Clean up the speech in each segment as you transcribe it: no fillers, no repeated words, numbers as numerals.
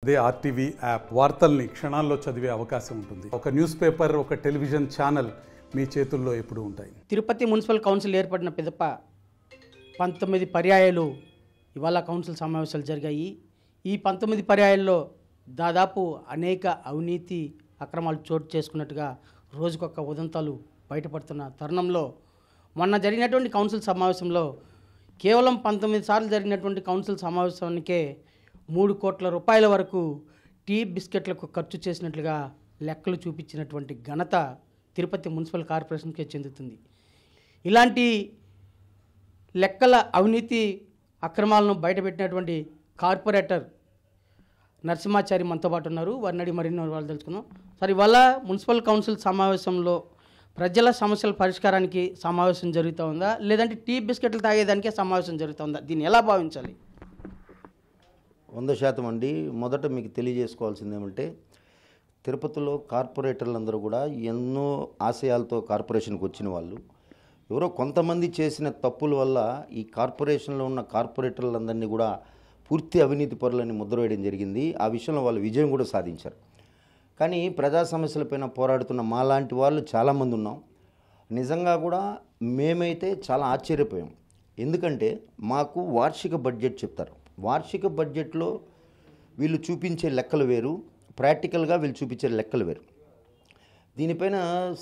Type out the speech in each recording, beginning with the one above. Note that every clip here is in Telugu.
అదే ఆర్టీవీ యాప్ వార్తల్ని క్షణాల్లో చదివే అవకాశం ఉంటుంది. ఒక న్యూస్ పేపర్, ఒక టెలివిజన్ ఛానల్ మీ చేతుల్లో ఎప్పుడూ ఉంటాయి. తిరుపతి మున్సిపల్ కౌన్సిల్ ఏర్పడిన పిదప 19 పర్యాయాలు ఇవాళ కౌన్సిల్ సమావేశాలు జరిగాయి. ఈ 19 పర్యాయాల్లో దాదాపు అనేక అవినీతి అక్రమాలు చోటు చేసుకున్నట్టుగా రోజుకొక ఉదంతాలు బయటపడుతున్న తరుణంలో మొన్న జరిగినటువంటి కౌన్సిల్ సమావేశంలో కేవలం 19 సార్లు జరిగినటువంటి కౌన్సిల్ సమావేశానికే 3 కోట్ల రూపాయల వరకు టీ బిస్కెట్లకు ఖర్చు చేసినట్లుగా లెక్కలు చూపించినటువంటి ఘనత తిరుపతి మున్సిపల్ కార్పొరేషన్కే చెందుతుంది. ఇలాంటి లెక్కల అవినీతి అక్రమాలను బయటపెట్టినటువంటి కార్పొరేటర్ నరసింహాచారి మనతో పాటు ఉన్నారు. వారిని అడిగి మరిన్ని వాళ్ళు తెలుసుకుందాం. సార్, ఇవాళ మున్సిపల్ కౌన్సిల్ సమావేశంలో ప్రజల సమస్యల పరిష్కారానికి సమావేశం జరుగుతూ ఉందా, లేదంటే టీ బిస్కెట్లు తాగేదానికే సమావేశం జరుగుతూ ఉందా? దీన్ని ఎలా భావించాలి? 100% అండి. మొదట మీకు తెలియజేసుకోవాల్సింది ఏమంటే, తిరుపతిలో కార్పొరేటర్లందరూ కూడా ఎన్నో ఆశయాలతో కార్పొరేషన్కి వచ్చిన వాళ్ళు, ఎవరో కొంతమంది చేసిన తప్పుల వల్ల ఈ కార్పొరేషన్లో ఉన్న కార్పొరేటర్లందరినీ కూడా పూర్తి అవినీతి పరులని ముద్ర వేయడం జరిగింది. ఆ విషయంలో వాళ్ళు విజయం కూడా సాధించారు. కానీ ప్రజా సమస్యలపైన పోరాడుతున్న మాలాంటి వాళ్ళు చాలామంది ఉన్నాం. నిజంగా కూడా మేమైతే చాలా ఆశ్చర్యపోయాం. ఎందుకంటే మాకు వార్షిక బడ్జెట్ చెప్తారు. వార్షిక బడ్జెట్లో వీళ్ళు చూపించే లెక్కలు వేరు, ప్రాక్టికల్గా వీళ్ళు చూపించే లెక్కలు వేరు. దీనిపైన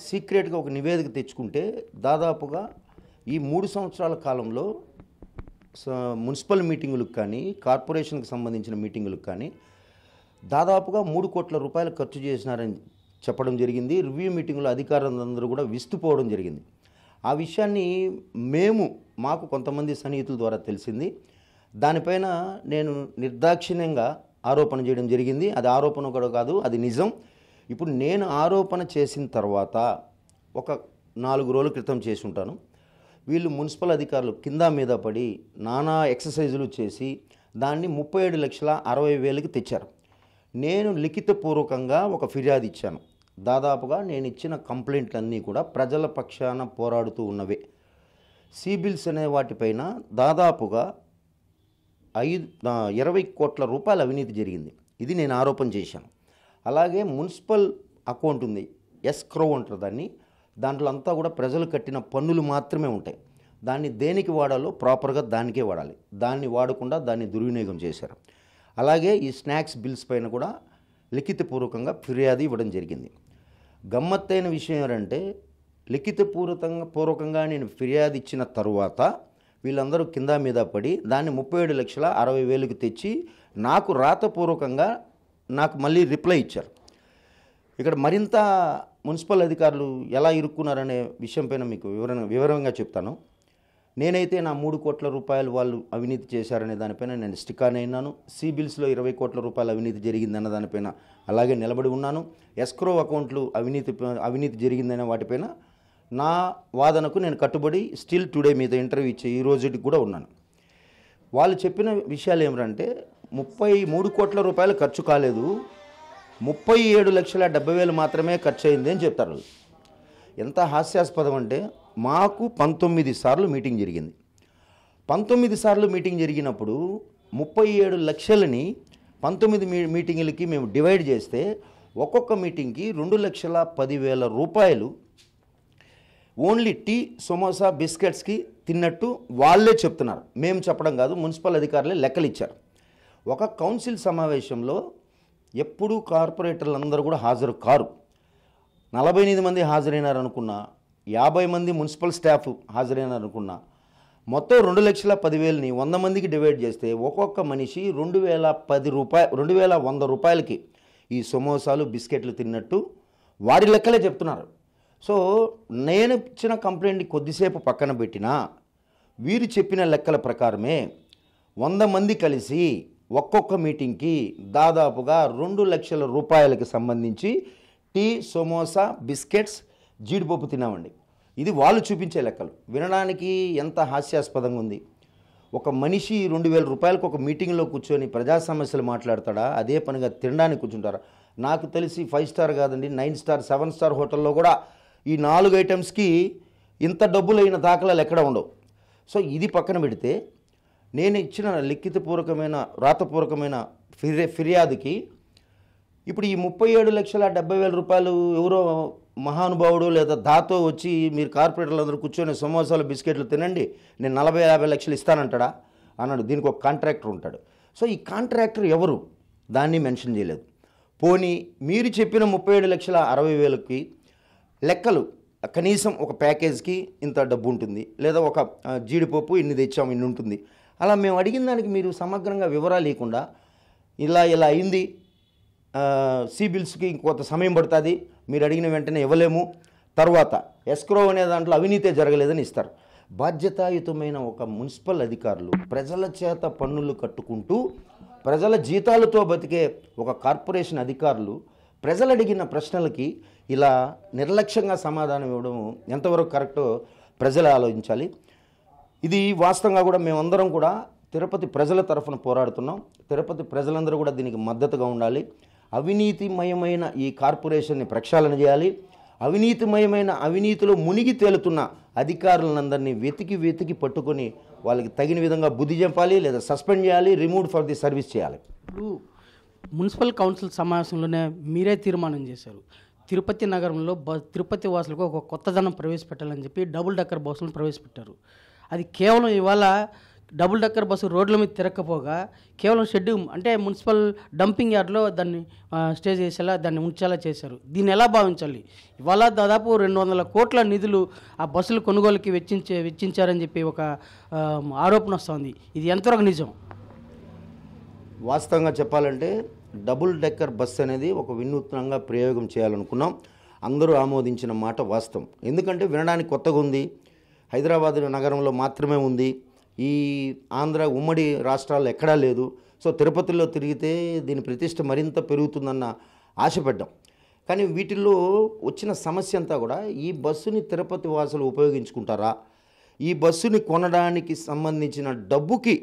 సీక్రెట్గా ఒక నివేదిక తెచ్చుకుంటే దాదాపుగా ఈ 3 సంవత్సరాల కాలంలో మున్సిపల్ మీటింగులకు కానీ కార్పొరేషన్కి సంబంధించిన మీటింగులకు కానీ దాదాపుగా 3 కోట్ల రూపాయలు ఖర్చు చేసినారని చెప్పడం జరిగింది. రివ్యూ మీటింగులో అధికారులందరూ కూడా విస్తుపోవడం జరిగింది. ఆ విషయాన్ని మాకు కొంతమంది సన్నిహితుల ద్వారా తెలిసింది. దానిపైన నేను నిర్దాక్షిణ్యంగా ఆరోపణ చేయడం జరిగింది. అది ఆరోపణ కూడా కాదు, అది నిజం. ఇప్పుడు నేను ఆరోపణ చేసిన తర్వాత ఒక 4 రోజుల క్రితం చేసి ఉంటాను. వీళ్ళు మున్సిపల్ అధికారులు కింద మీద పడి నానా ఎక్సర్సైజులు చేసి దాన్ని 37,60,000కి తెచ్చారు. నేను లిఖితపూర్వకంగా ఒక ఫిర్యాదు ఇచ్చాను. దాదాపుగా నేను ఇచ్చిన కంప్లైంట్లన్నీ కూడా ప్రజల పక్షాన పోరాడుతూ ఉన్నవే. సిబిల్స్ అనే వాటిపైన దాదాపుగా 20 కోట్ల రూపాయల అవినీతి జరిగింది. ఇది నేను ఆరోపణ చేశాను. అలాగే మున్సిపల్ అకౌంట్ ఉంది, ఎస్క్రో అంటారు దాన్ని. దాంట్లో అంతా కూడా ప్రజలు కట్టిన పన్నులు మాత్రమే ఉంటాయి. దాన్ని దేనికి వాడాలో ప్రాపర్గా దానికే వాడాలి. దాన్ని వాడకుండా దాన్ని దుర్వినియోగం చేశారు. అలాగే ఈ స్నాక్స్ బిల్స్ పైన కూడా లిఖితపూర్వకంగా ఫిర్యాదు ఇవ్వడం జరిగింది. గమ్మత్తైన విషయం ఏంటంటే, లిఖితపూర్వకంగా నేను ఫిర్యాదు ఇచ్చిన తరువాత వీళ్ళందరూ కింద మీద పడి దాన్ని 37,60,000కి తెచ్చి నాకు రాతపూర్వకంగా నాకు మళ్ళీ రిప్లై ఇచ్చారు. ఇక్కడ మరింత మున్సిపల్ అధికారులు ఎలా ఇరుక్కున్నారనే విషయంపైన మీకు వివరంగా చెప్తాను. నేనైతే నా 3 కోట్ల రూపాయలు వాళ్ళు అవినీతి చేశారనే దానిపైన నేను స్టిక్ ఆన్ అయినాను. సిబిల్స్లో 20 కోట్ల రూపాయల అవినీతి జరిగిందన్న దానిపైన అలాగే నిలబడి ఉన్నాను. ఎస్క్రో అకౌంట్లు అవినీతి జరిగిందనే వాటిపైన నా వాదనకు నేను కట్టుబడి స్టిల్ టుడే మీద ఇంటర్వ్యూ ఇచ్చే ఈ రోజుకి కూడా ఉన్నాను. వాళ్ళు చెప్పిన విషయాలు ఏమిటంటే, 33 కోట్ల రూపాయలు ఖర్చు కాలేదు, 37,70,000 మాత్రమే ఖర్చు అయింది అని చెప్తారు. ఎంత హాస్యాస్పదం అంటే, మాకు 19 సార్లు మీటింగ్ జరిగింది. 19 సార్లు మీటింగ్ జరిగినప్పుడు 37 లక్షలని 19 మీటింగులకి మేము డివైడ్ చేస్తే ఒక్కొక్క మీటింగ్కి 2,10,000 రూపాయలు ఓన్లీ టీ, సమోసా, బిస్కెట్స్కి తిన్నట్టు వాళ్ళే చెప్తున్నారు. మేము చెప్పడం కాదు, మున్సిపల్ అధికారులే లెక్కలు ఇచ్చారు. ఒక కౌన్సిల్ సమావేశంలో ఎప్పుడూ కార్పొరేటర్లు అందరూ కూడా హాజరు కారు. 48 మంది హాజరైనారనుకున్నా, 50 మంది మున్సిపల్ స్టాఫ్ హాజరైనారనుకున్నా, మొత్తం 2,10,000ని 100 మందికి డివైడ్ చేస్తే ఒక్కొక్క మనిషి 2,100 రూపాయలకి ఈ సమోసాలు, బిస్కెట్లు తిన్నట్టు వారి లెక్కలే చెప్తున్నారు. సో నేను ఇచ్చిన కంప్లైంట్ని కొద్దిసేపు పక్కన పెట్టినా వీరు చెప్పిన లెక్కల ప్రకారమే 100 మంది కలిసి ఒక్కొక్క మీటింగ్కి దాదాపుగా 2 లక్షల రూపాయలకి సంబంధించి టీ, సమోసా, బిస్కెట్స్, జీడిపప్పు తిన్నామండి. ఇది వాళ్ళు చూపించే లెక్కలు. వినడానికి ఎంత హాస్యాస్పదంగా ఉంది. ఒక మనిషి 2,000 రూపాయలకు ఒక మీటింగ్లో కూర్చొని ప్రజా సమస్యలు మాట్లాడతాడా? అదే పనిగా తినడానికి కూర్చుంటారా? నాకు తెలిసి 5 స్టార్ కాదండి, 9 స్టార్, 7 స్టార్ హోటల్లో కూడా ఈ 4 ఐటమ్స్కి ఇంత డబ్బులైన దాఖలాలు ఎక్కడ ఉండవు. సో ఇది పక్కన పెడితే నేను ఇచ్చిన లిఖితపూర్వకమైన రాతపూర్వకమైన ఫిర్యాదుకి ఇప్పుడు ఈ 37,70,000 రూపాయలు ఎవరో మహానుభావుడు లేదా దాతో వచ్చి మీరు కార్పొరేటర్లు అందరూ కూర్చొని సమోసాలు బిస్కెట్లు తినండి నేను 40-50 లక్షలు ఇస్తానంటాడా అన్నాడు. దీనికి ఒక కాంట్రాక్టర్ ఉంటాడు. సో ఈ కాంట్రాక్టర్ ఎవరు దాన్ని మెన్షన్ చేయలేదు. పోనీ మీరు చెప్పిన 37,60,000కి లెక్కలు కనీసం ఒక ప్యాకేజ్కి ఇంత డబ్బు ఉంటుంది, లేదా ఒక జీడిపప్పు ఇన్ని తెచ్చాము ఇన్ని ఉంటుంది, అలా మేము అడిగిన దానికి మీరు సమగ్రంగా వివరాలు ఇవ్వకుండా ఇలా అయింది, సిబిల్స్కి ఇంకొంత సమయం పడుతుంది, మీరు అడిగిన వెంటనే ఇవ్వలేము, తర్వాత ఎస్క్రో అనే దాంట్లో అవినీతే జరగలేదని ఇస్తారు. బాధ్యతాయుతమైన ఒక మున్సిపల్ అధికారులు ప్రజల చేత పన్నులు కట్టుకుంటూ ప్రజల జీతాలతో బతికే ఒక కార్పొరేషన్ అధికారులు ప్రజలు అడిగిన ప్రశ్నలకి ఇలా నిర్లక్ష్యంగా సమాధానం ఇవ్వడం ఎంతవరకు కరెక్టో ప్రజలు ఆలోచించాలి. ఇది వాస్తవంగా కూడా మేమందరం కూడా తిరుపతి ప్రజల తరఫున పోరాడుతున్నాం. తిరుపతి ప్రజలందరూ కూడా దీనికి మద్దతుగా ఉండాలి. అవినీతిమయమైన ఈ కార్పొరేషన్ని ప్రక్షాళన చేయాలి. అవినీతిలో మునిగి తేలుతున్న అధికారులందరినీ వెతికి పట్టుకొని వాళ్ళకి తగిన విధంగా బుద్ధి చెప్పాలి, లేదా సస్పెండ్ చేయాలి, రిమూవ్ ఫర్ ది సర్వీస్ చేయాలి. ఇప్పుడు మున్సిపల్ కౌన్సిల్ సమావేశంలోనే మీరే తీర్మానం చేశారు, తిరుపతి నగరంలో తిరుపతి వాసులకు ఒక కొత్తదనం ప్రవేశపెట్టాలని చెప్పి డబుల్ డెక్కర్ బస్సులను ప్రవేశపెట్టారు. అది కేవలం ఇవాళ డబుల్ డెక్కర్ బస్సు రోడ్ల మీద తిరగకపోగా కేవలం షెడ్ అంటే మున్సిపల్ డంపింగ్ యార్డ్లో దాన్ని స్టే చేసేలా దాన్ని ఉంచేలా చేశారు. దీన్ని ఎలా భావించాలి? ఇవాళ దాదాపు 200 కోట్ల నిధులు ఆ బస్సుల కొనుగోలుకి వెచ్చించారని చెప్పి ఒక ఆరోపణ వస్తుంది. ఇది ఎంతవరకు నిజం? వాస్తవంగా చెప్పాలంటే డబుల్ డెక్కర్ బస్ అనేది ఒక వినూత్నంగా ప్రయోగం చేయాలనుకున్నాం. అందరూ ఆమోదించిన మాట వాస్తవం. ఎందుకంటే వినడానికి కొత్తగా ఉంది, హైదరాబాద్ నగరంలో మాత్రమే ఉంది, ఈ ఆంధ్ర ఉమ్మడి రాష్ట్రాల్లో ఎక్కడా లేదు. సో తిరుపతిలో తిరిగితే దీని ప్రతిష్ట మరింత పెరుగుతుందన్న ఆశపడ్డాం. కానీ వీటిల్లో వచ్చిన సమస్య అంతా కూడా ఈ బస్సుని తిరుపతి వాసులు ఉపయోగించుకుంటారా, ఈ బస్సుని కొనడానికి సంబంధించిన డబ్బుకి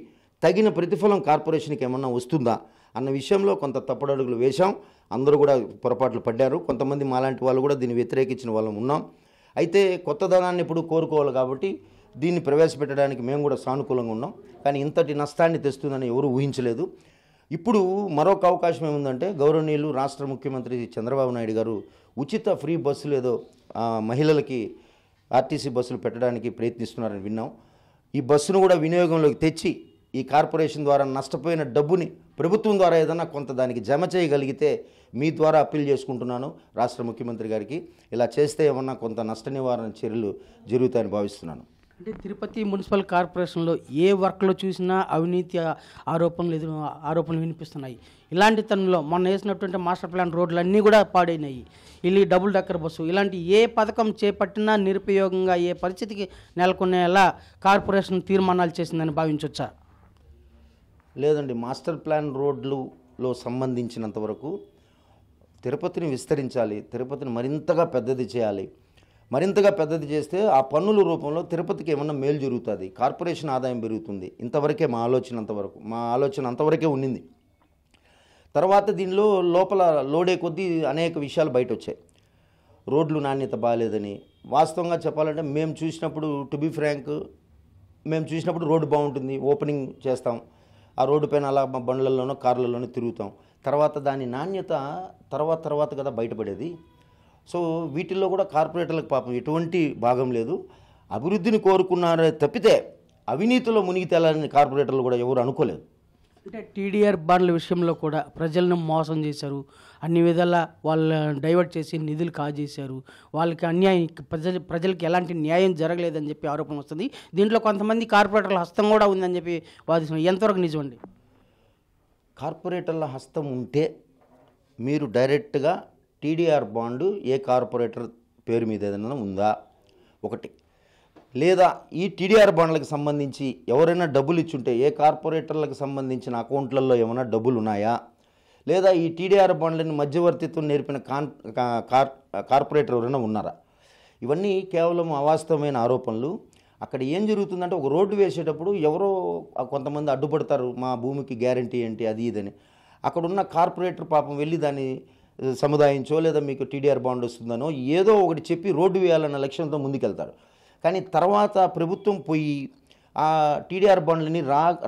తగిన ప్రతిఫలం కార్పొరేషన్కి ఏమన్నా వస్తుందా అన్న విషయంలో కొంత తప్పుడడుగులు వేశాం. అందరూ కూడా పొరపాట్లు పడ్డారు. కొంతమంది మాలాంటి వాళ్ళు కూడా దీన్ని వ్యతిరేకించిన వాళ్ళం ఉన్నాం. అయితే కొత్తదనాన్ని ఇప్పుడు కోరుకోవాలి కాబట్టి దీన్ని ప్రవేశపెట్టడానికి మేము కూడా సానుకూలంగా ఉన్నాం. కానీ ఇంతటి నష్టాన్ని తెస్తుందని ఎవరు ఊహించలేదు. ఇప్పుడు మరొక అవకాశం ఏముందంటే గౌరవనీయులు రాష్ట్ర ముఖ్యమంత్రి చంద్రబాబు నాయుడు గారు ఉచిత ఫ్రీ బస్సులు ఏదో మహిళలకి ఆర్టీసీ బస్సులు పెట్టడానికి ప్రయత్నిస్తున్నారని విన్నాం. ఈ బస్సును కూడా వినియోగంలోకి తెచ్చి ఈ కార్పొరేషన్ ద్వారా నష్టపోయిన డబ్బుని ప్రభుత్వం ద్వారా ఏదన్నా కొంత దానికి జమ చేయగలిగితే మీ ద్వారా అప్పీల్ చేసుకుంటున్నాను రాష్ట్ర ముఖ్యమంత్రి గారికి. ఇలా చేస్తే ఏమన్నా కొంత నష్ట నివారణ చర్యలు జరుగుతాయని భావిస్తున్నాను. అంటే తిరుపతి మున్సిపల్ కార్పొరేషన్లో ఏ వర్క్లో చూసినా అవినీతి ఆరోపణలు వినిపిస్తున్నాయి. ఇలాంటి తరుణంలో మొన్న వేసినటువంటి మాస్టర్ ప్లాన్ రోడ్లన్నీ కూడా పాడైనాయి. ఇల్లు డబుల్ డెక్కర్ బస్సు ఇలాంటి ఏ పథకం చేపట్టినా నిరుపయోగంగా ఏ పరిస్థితికి నెలకొనేలా కార్పొరేషన్ తీర్మానాలు చేసిందని భావించవచ్చా? లేదండి, మాస్టర్ ప్లాన్ రోడ్లలో సంబంధించినంత వరకు తిరుపతిని విస్తరించాలి, తిరుపతిని మరింతగా పెద్దది చేయాలి. మరింతగా పెద్దది చేస్తే ఆ పన్నుల రూపంలో తిరుపతికి ఏమన్నా మేలు జరుగుతుంది, కార్పొరేషన్ ఆదాయం పెరుగుతుంది. ఇంతవరకే మా ఆలోచన అంతవరకే ఉండింది. తర్వాత దీనిలో లోపల లోడే కొద్దీ అనేక విషయాలు బయట వచ్చాయి. రోడ్లు నాణ్యత బాగాలేదని వాస్తవంగా చెప్పాలంటే మేము చూసినప్పుడు, టు బీ ఫ్రాంక్, మేము చూసినప్పుడు రోడ్డు బాగుంటుంది, ఓపెనింగ్ చేస్తాం, ఆ రోడ్డు పైన అలా బండ్లలోనో కార్లలోనో తిరుగుతాం. తర్వాత దాని నాణ్యత తర్వాత కదా బయటపడేది. సో వీటిల్లో కూడా కార్పొరేటర్లకు పాపం ఎటువంటి భాగం లేదు. అభివృద్ధిని కోరుకున్నారే తప్పితే అవినీతిలో మునిగి తేలాలని కార్పొరేటర్లు కూడా ఎవరు అనుకోలేదు. అంటే టీడీఆర్ బాండ్ల విషయంలో కూడా ప్రజలను మోసం చేశారు, అన్ని విధాలా వాళ్ళని డైవర్ట్ చేసి నిధులు కాజేశారు, వాళ్ళకి అన్యాయం ప్రజలకి ఎలాంటి న్యాయం జరగలేదని చెప్పి ఆరోపణ వస్తుంది. దీంట్లో కొంతమంది కార్పొరేటర్ల హస్తం కూడా ఉందని చెప్పి వాదిస్తున్నారు. ఎంతవరకు నిజమండి? కార్పొరేటర్ల హస్తం ఉంటే మీరు డైరెక్ట్గా టీడీఆర్ బాండు ఏ కార్పొరేటర్ పేరు మీద ఏదైనా ఉందా ఒకటి, లేదా ఈ టీడీఆర్ బాండ్లకు సంబంధించి ఎవరైనా డబ్బులు ఇచ్చుంటే ఏ కార్పొరేటర్లకు సంబంధించిన అకౌంట్లలో ఏమైనా డబ్బులు ఉన్నాయా, లేదా ఈ టీడీఆర్ బాండ్లని మధ్యవర్తిత్వం నేర్పిన కార్పొరేటర్ ఎవరైనా ఉన్నారా? ఇవన్నీ కేవలం అవాస్తవమైన ఆరోపణలు. అక్కడ ఏం జరుగుతుందంటే ఒక రోడ్డు వేసేటప్పుడు ఎవరో కొంతమంది అడ్డుపడతారు, మా భూమికి గ్యారంటీ ఏంటి అది ఇదని. అక్కడున్న కార్పొరేటర్ పాపం వెళ్ళి దాన్ని సముదాయించో లేదా మీకు టీడీఆర్ బాండ్ వస్తుందనో ఏదో ఒకటి చెప్పి రోడ్డు వేయాలన్న లక్ష్యంతో ముందుకెళ్తారు. కానీ తర్వాత ప్రభుత్వం పోయి ఆ టీడీఆర్ బాండ్లని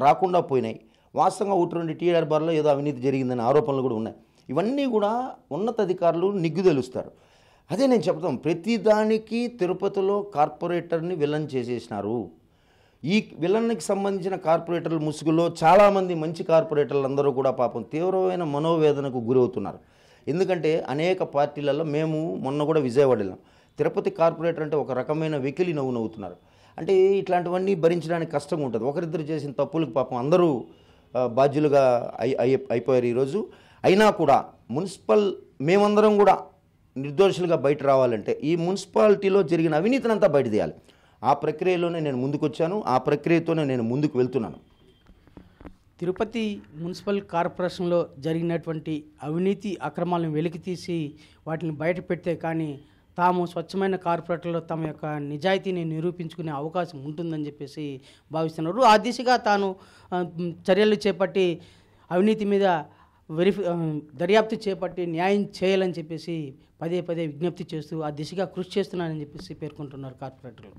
రాకుండా పోయినాయి. వాస్తవంగా 1-2 టీడీఆర్ బాండ్లో ఏదో అవినీతి జరిగిందనే ఆరోపణలు కూడా ఉన్నాయి. ఇవన్నీ కూడా ఉన్నతాధికారులు నిగ్గు తెలుస్తారు. అదే నేను చెప్తాం, ప్రతిదానికి తిరుపతిలో కార్పొరేటర్ని విలన్ చేసేసినారు. ఈ విలన్కి సంబంధించిన కార్పొరేటర్ల ముసుగులో చాలామంది మంచి కార్పొరేటర్లు అందరూ కూడా పాపం తీవ్రమైన మనోవేదనకు గురవుతున్నారు. ఎందుకంటే అనేక పార్టీలలో మేము మొన్న కూడా విజయవాడ వెళ్ళాం. తిరుపతి కార్పొరేటర్ అంటే ఒక రకమైన వెకిలి నవ్వు నవ్వుతున్నారు. అంటే ఇట్లాంటివన్నీ భరించడానికి కష్టంగా ఉంటుంది. ఒకరిద్దరు చేసిన తప్పులకు పాపం అందరూ బాధ్యులుగా అయిపోయారు ఈరోజు. అయినా కూడా మున్సిపల్ మేమందరం కూడా నిర్దోషులుగా బయట రావాలంటే ఈ మున్సిపాలిటీలో జరిగిన అవినీతినంతా బయట తీయాలి. ఆ ప్రక్రియలోనే నేను ముందుకొచ్చాను, ఆ ప్రక్రియతోనే నేను ముందుకు వెళ్తున్నాను. తిరుపతి మున్సిపల్ కార్పొరేషన్లో జరిగినటువంటి అవినీతి అక్రమాలను వెలికితీసి వాటిని బయట పెడితే కానీ తాము స్వచ్ఛమైన కార్పొరేటర్లో తమ యొక్క నిజాయితీని నిరూపించుకునే అవకాశం ఉంటుందని చెప్పేసి భావిస్తున్నారు. ఆ దిశగా తాను చర్యలు చేపట్టి అవినీతి మీద దర్యాప్తు చేపట్టి న్యాయం చేయాలని చెప్పేసి పదే పదే విజ్ఞప్తి చేస్తూ ఆ దిశగా కృషి చేస్తున్నానని చెప్పేసి పేర్కొంటున్నారు కార్పొరేటర్లు.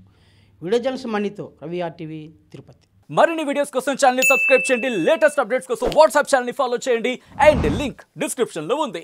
వీడియో జర్నలిస్ట్ మనీతో రవి RTV తిరుపతి. మరిన్ని వీడియోస్ కోసం ఛానల్ ని సబ్స్క్రైబ్ చేయండి. లేటెస్ట్ అప్డేట్స్ కోసం వాట్సాప్ ఛానల్ ని ఫాలో చేయండి. అండ్ లింక్ డిస్క్రిప్షన్ లో ఉంది.